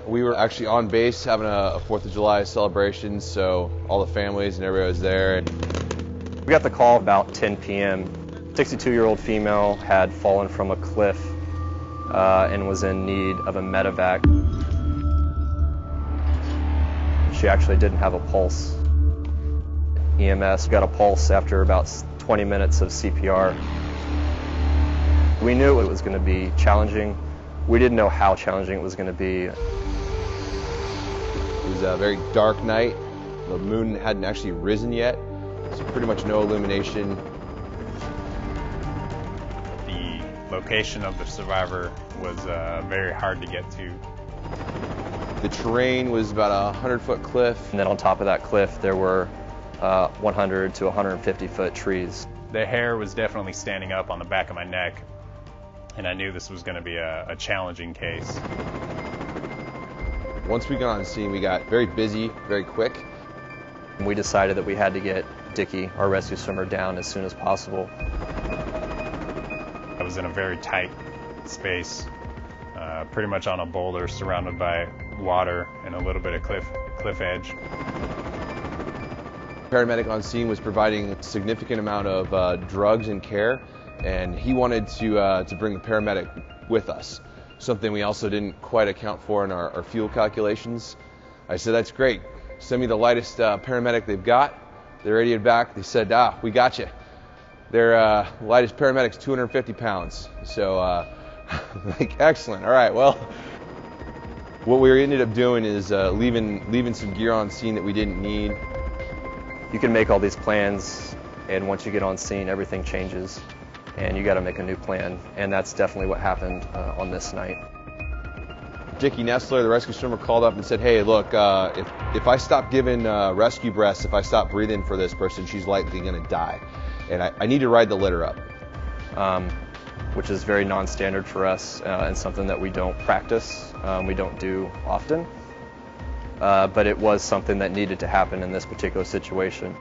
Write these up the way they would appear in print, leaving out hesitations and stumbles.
We were actually on base having a 4th of July celebration, so all the families and everybody was there. We got the call about 10 p.m. 62-year-old female had fallen from a cliff and was in need of a medevac. She actually didn't have a pulse. EMS got a pulse after about 20 minutes of CPR. We knew it was going to be challenging. We didn't know how challenging it was going to be. It was a very dark night. The moon hadn't actually risen yet, so pretty much no illumination. The location of the survivor was very hard to get to. The terrain was about a 100-foot cliff. And then on top of that cliff, there were 100 to 150-foot trees. The hair was definitely standing up on the back of my neck, and I knew this was going to be a challenging case. Once we got on scene, we got very busy, very quick. We decided that we had to get Dickie, our rescue swimmer, down as soon as possible. I was in a very tight space, pretty much on a boulder surrounded by water and a little bit of cliff edge. Paramedic on scene was providing a significant amount of drugs and care, and he wanted to bring a paramedic with us, something we also didn't quite account for in our fuel calculations. I said, that's great. Send me the lightest paramedic they've got. They radiated back. They said, we got you. Their lightest paramedic's 250 pounds. So, like, excellent. All right, well, what we ended up doing is leaving some gear on scene that we didn't need. You can make all these plans, and once you get on scene, everything changes, and you got to make a new plan, and that's definitely what happened on this night. Dickie Nestler, the rescue swimmer, called up and said, hey, look, if I stop giving rescue breaths, if I stop breathing for this person, she's likely going to die, and I need to ride the litter up. Which is very non-standard for us and something that we don't practice, we don't do often. But it was something that needed to happen in this particular situation.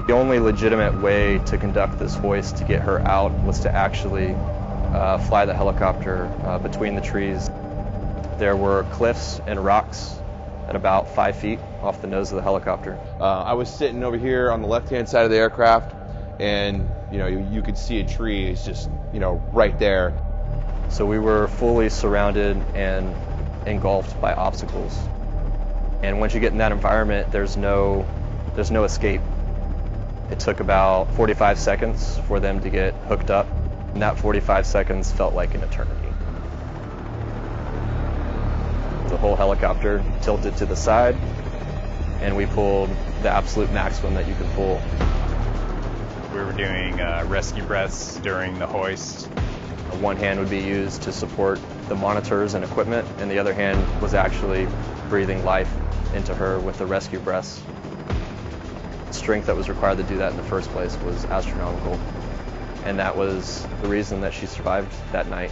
The only legitimate way to conduct this hoist to get her out was to actually fly the helicopter between the trees. There were cliffs and rocks at about 5 feet off the nose of the helicopter. I was sitting over here on the left-hand side of the aircraft, and you could see a tree. It's just right there. So we were fully surrounded and engulfed by obstacles. And once you get in that environment, there's no escape. It took about 45 seconds for them to get hooked up, and that 45 seconds felt like an eternity. The whole helicopter tilted to the side, and we pulled the absolute maximum that you could pull. We were doing rescue breaths during the hoist. One hand would be used to support the monitors and equipment, and the other hand was actually breathing life into her with the rescue breaths. The strength that was required to do that in the first place was astronomical, and that was the reason that she survived that night.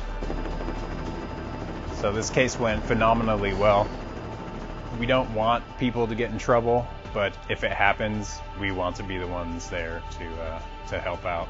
So this case went phenomenally well. We don't want people to get in trouble, but if it happens, we want to be the ones there to help out.